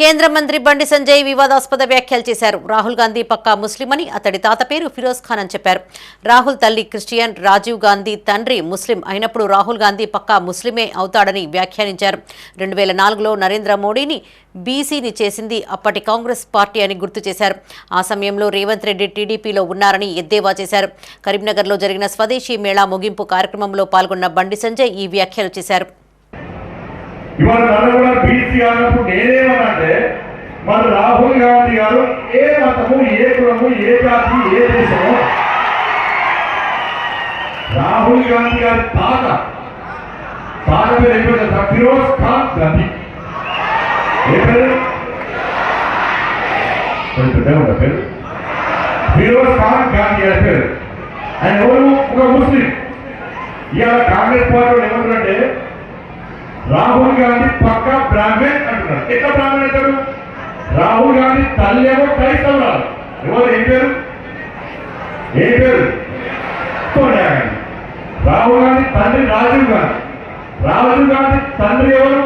కేంద్ర మంత్రి బండి సంజయ్ వివాదాస్పద వ్యాఖ్యలు చేశారు. రాహుల్ గాంధీ పక్కా ముస్లిం అని, అతడి తాత పేరు ఫిరోజ్ ఖాన్ అని చెప్పారు. రాహుల్ తల్లి క్రిస్టియన్, రాజీవ్ గాంధీ తండ్రి ముస్లిం అయినప్పుడు రాహుల్ గాంధీ పక్కా ముస్లిమే అవుతాడని వ్యాఖ్యానించారు. 2004లో నరేంద్ర మోడీని బీసీని చేసింది అప్పటి కాంగ్రెస్ పార్టీ అని గుర్తు చేశారు. ఆ సమయంలో రేవంత్ రెడ్డి టీడీపీలో ఉన్నారని ఎద్దేవా చేశారు. కరీంనగర్లో జరిగిన స్వదేశీ మేళా ముగింపు కార్యక్రమంలో పాల్గొన్న బండి సంజయ్ ఈ వ్యాఖ్యలు చేశారు. ఇవాళ నన్ను కూడా బీసీ అన్నప్పుడు నేనేమన్నంటే మరి రాహుల్ గాంధీ గారు ఏ మతము, ఏ కులము, ఏ జాతి, ఏ దేశము, రాహుల్ గాంధీ గారి తాత పేరు అయిపోయింది ఫిరోజ్ ఖాన్ గాంధీ. ఏ పేరు? పేరు ఫిరోజ్ ఖాన్ గాంధీ గారి పేరు. ఆయన ఎవరు? ఒక ముస్లిం. ఇవాళ కాంగ్రెస్ పార్టీ ఏమంటారంటే రాహుల్ గాంధీ పక్కా బ్రాహ్మణ్ అంటున్నారు. ఎట్లా బ్రాహ్మణ్ అంటారు? రాహుల్ గాంధీ తల్లి ఏమో క్రైస్తవురాలు. ఎవరు? ఏం పేరు? సోనియా గాంధీ. రాహుల్ గాంధీ తండ్రి రాజీవ్ గాంధీ. రాజీవ్ గాంధీ తండ్రి ఎవరు?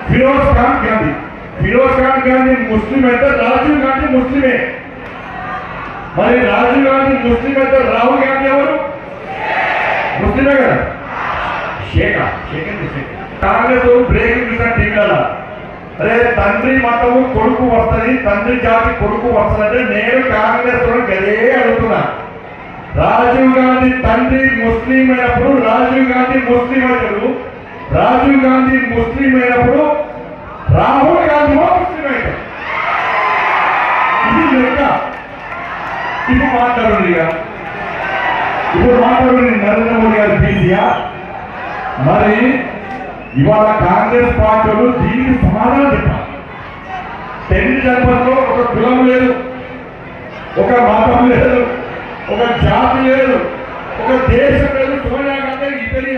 ఫిరోజ్ ఖాన్ గాంధీ. ఫిరోజ్ ఖాన్ గాంధీ ముస్లిం అయితే రాజీవ్ గాంధీ ముస్లిమే. మరి రాజీవ్ గాంధీ ముస్లిం అయితే రాహుల్ గాంధీ ఎవరు? ముస్లిమే కదా. కాంగ్రెస్ బ్రేకింగ్ చూసిన టీవీలలో అరే తండ్రి మతము కొడుకు వస్తుంది, తండ్రి జాతి కొడుకు వస్తుందంటే నేను కాంగ్రెస్ గదే అడుగుతున్నా. రాజీవ్ గాంధీ తండ్రి ముస్లిం అయినప్పుడు రాజీవ్ గాంధీ ముస్లిం అవుతాడు. రాజీవ్ గాంధీ ముస్లిం అయినప్పుడు రాహుల్ గాంధీ ముస్లిం అవుతాడు. ఇది లెక్క. ఇప్పుడు మాట్లాడు నరేంద్ర మోడీ గారి బీసీయా? మరి ఇవాళ కాంగ్రెస్ పార్టీలు దీనికి సమాధానం చెప్పాలి. 10 జనవరిలో ఒక కులం లేదు, ఒక మతం లేదు, ఒక జాతి లేదు, ఒక దేశం లేదు. సోనియా గాంధీ ఇతని